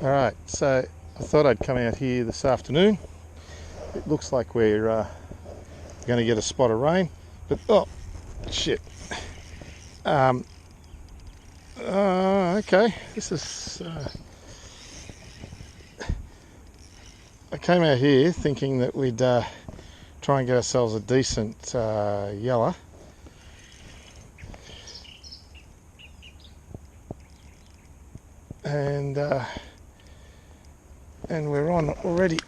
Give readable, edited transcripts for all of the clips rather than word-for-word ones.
Alright, so I thought I'd come out here this afternoon. It looks like we're going to get a spot of rain, but oh shit. Okay, this is. I came out here thinking that we'd try and get ourselves a decent yeller. And we're on already.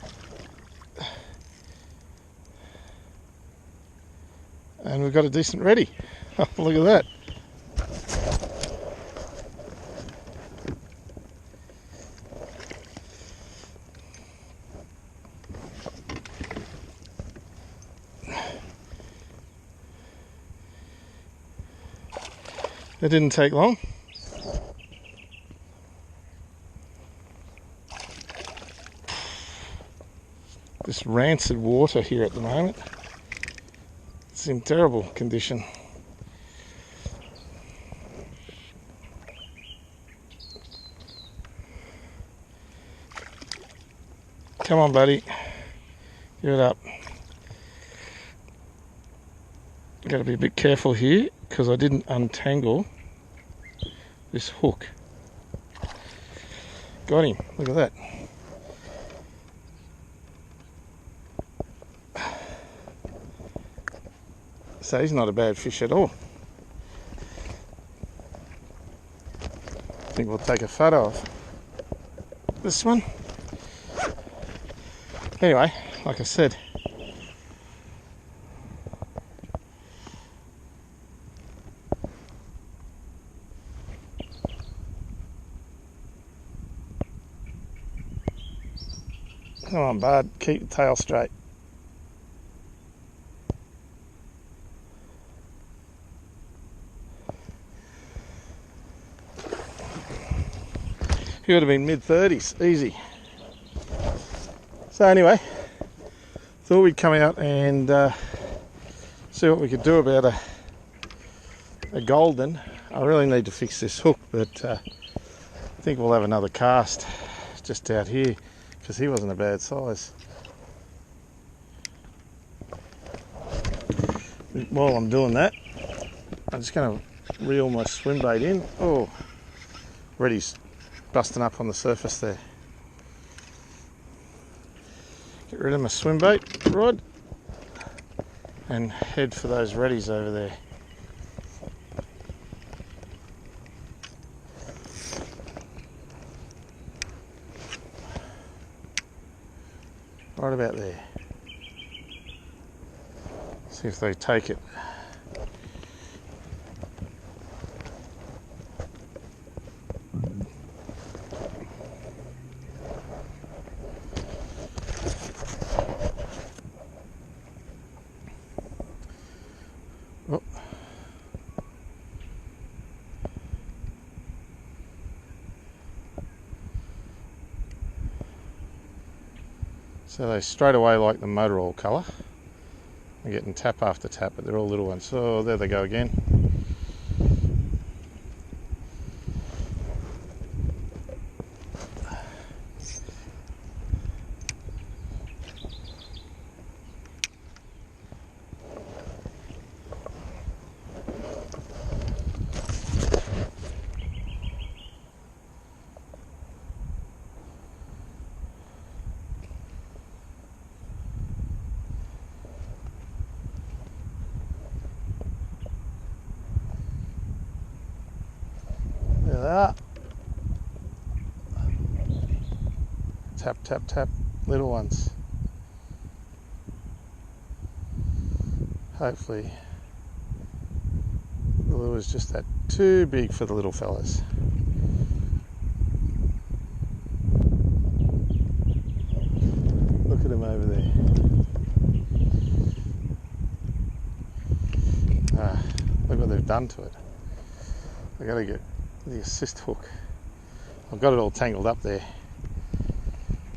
And we've got a decent ready. Look at that. It didn't take long. This rancid water here at the moment. It's in terrible condition. Come on, buddy. Give it up. Got to be a bit careful here because I didn't untangle this hook. Got him. Look at that. So he's not a bad fish at all. I think we'll take a photo of this one. Anyway, like I said, come on, bud, keep the tail straight. He would have been mid-30s, easy. So anyway, thought we'd come out and see what we could do about a golden. I really need to fix this hook, but I think we'll have another cast just out here because he wasn't a bad size. While I'm doing that, I'm just going to reel my swim bait in. Oh, already busting up on the surface there. Get rid of my swim bait rod and head for those reddies over there. Right about there. See if they take it. Oh. So they straight away like the motor oil colour. They're getting tap after tap, but they're all little ones. So there they go again. There they are. Tap, tap, tap, little ones. Hopefully the lure's just that too big for the little fellas. Look at him over there. Look what they've done to it. I gotta get the assist hook. I've got it all tangled up there.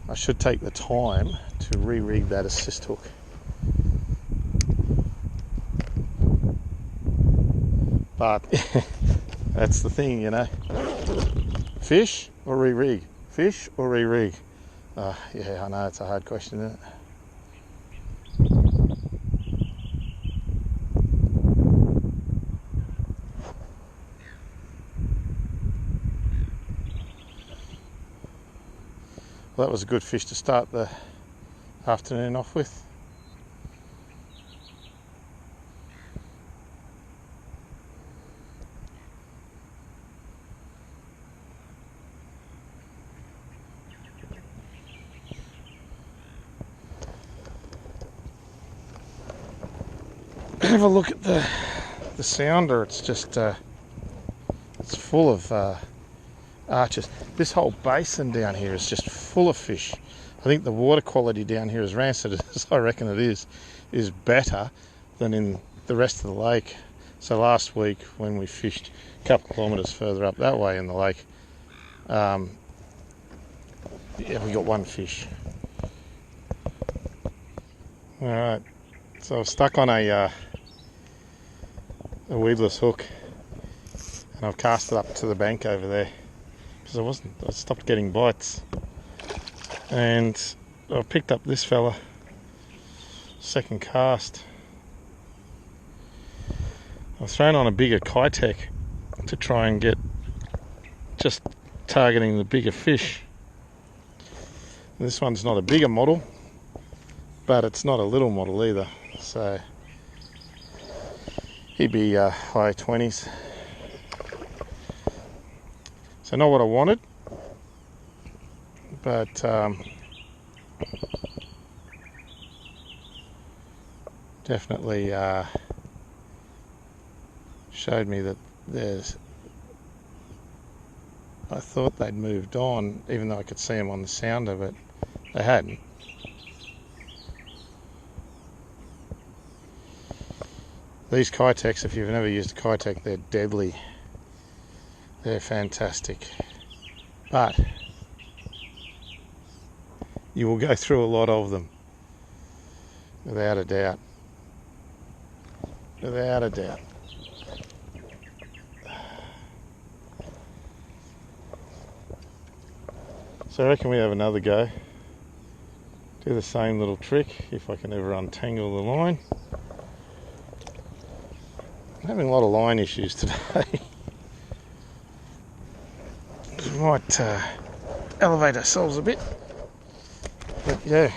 I should take the time to re-rig that assist hook. But that's the thing, you know. Fish or re-rig? Fish or re-rig? Yeah, I know, it's a hard question, isn't it? Well, that was a good fish to start the afternoon off with. Have a look at the sounder. It's just it's full of arches. This whole basin down here is just full of fish. I think the water quality down here, as rancid as I reckon it is better than in the rest of the lake. So last week when we fished a couple of kilometres further up that way in the lake, yeah, we got one fish. All right, so I was stuck on a weedless hook, and I've cast it up to the bank over there because I stopped getting bites, and I've picked up this fella, second cast. I've thrown on a bigger Kitech to try and get just targeting the bigger fish. This one's not a bigger model, but it's not a little model either, so he'd be high 20s. So not what I wanted, but definitely showed me that I thought they'd moved on, even though I could see them on the sounder, but they hadn't. These Kitechs, if you've never used a Kitech, they're deadly. They're fantastic. But you will go through a lot of them, without a doubt. Without a doubt. So I reckon we have another go. Do the same little trick, if I can ever untangle the line. I'm having a lot of line issues today. We might elevate ourselves a bit. But yeah,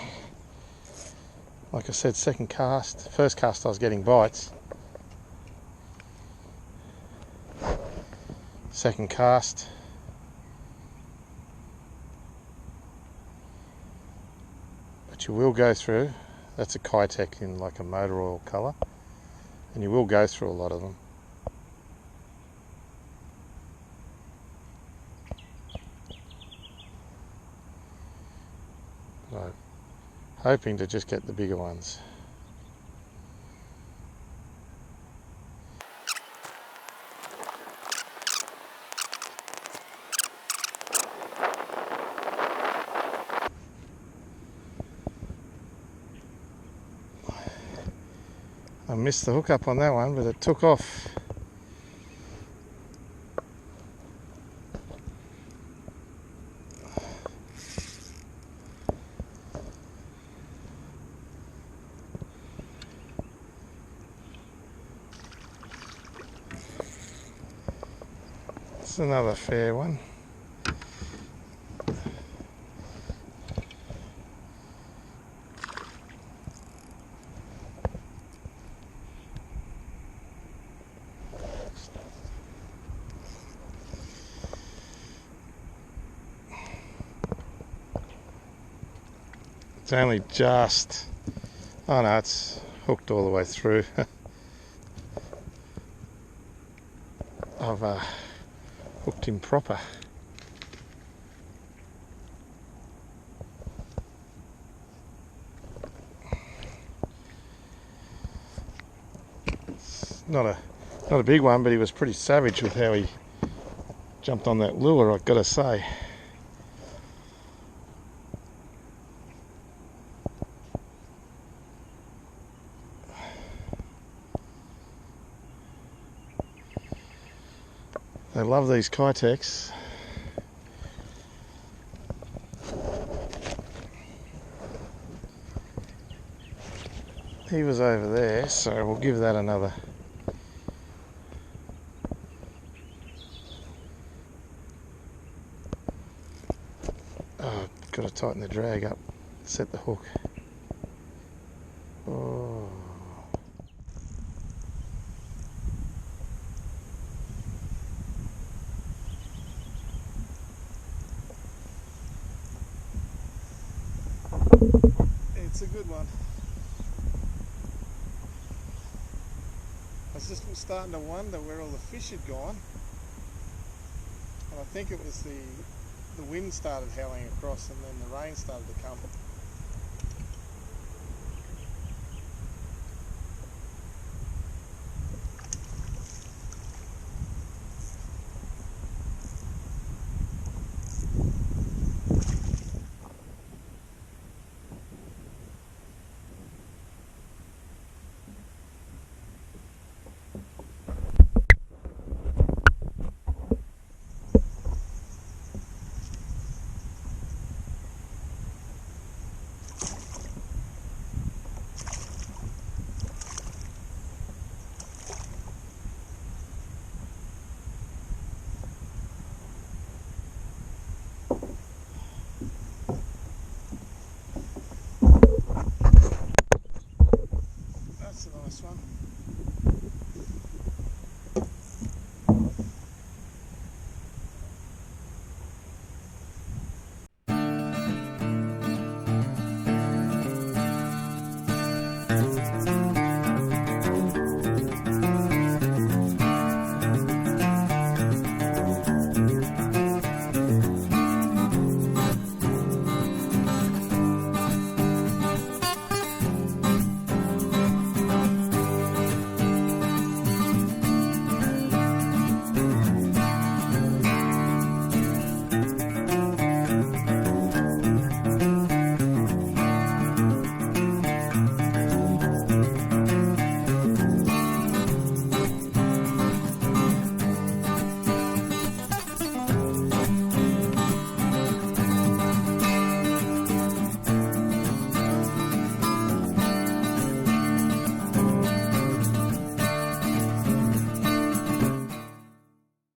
like I said, second cast. First cast I was getting bites. Second cast. But you will go through. That's a Kitech in like a motor oil colour. And you will go through a lot of them. So, hoping to just get the bigger ones. I missed the hook up on that one, but it took off. It's another fair one. It's only just, oh no, it's hooked all the way through. I've hooked him proper. It's not a big one, but he was pretty savage with how he jumped on that lure, I've got to say. They love these Kitechs. He was over there, so we'll give that another. Oh, got to tighten the drag up, set the hook. Oh. It's a good one. I was just starting to wonder where all the fish had gone, and I think it was the wind started howling across and then the rain started to come.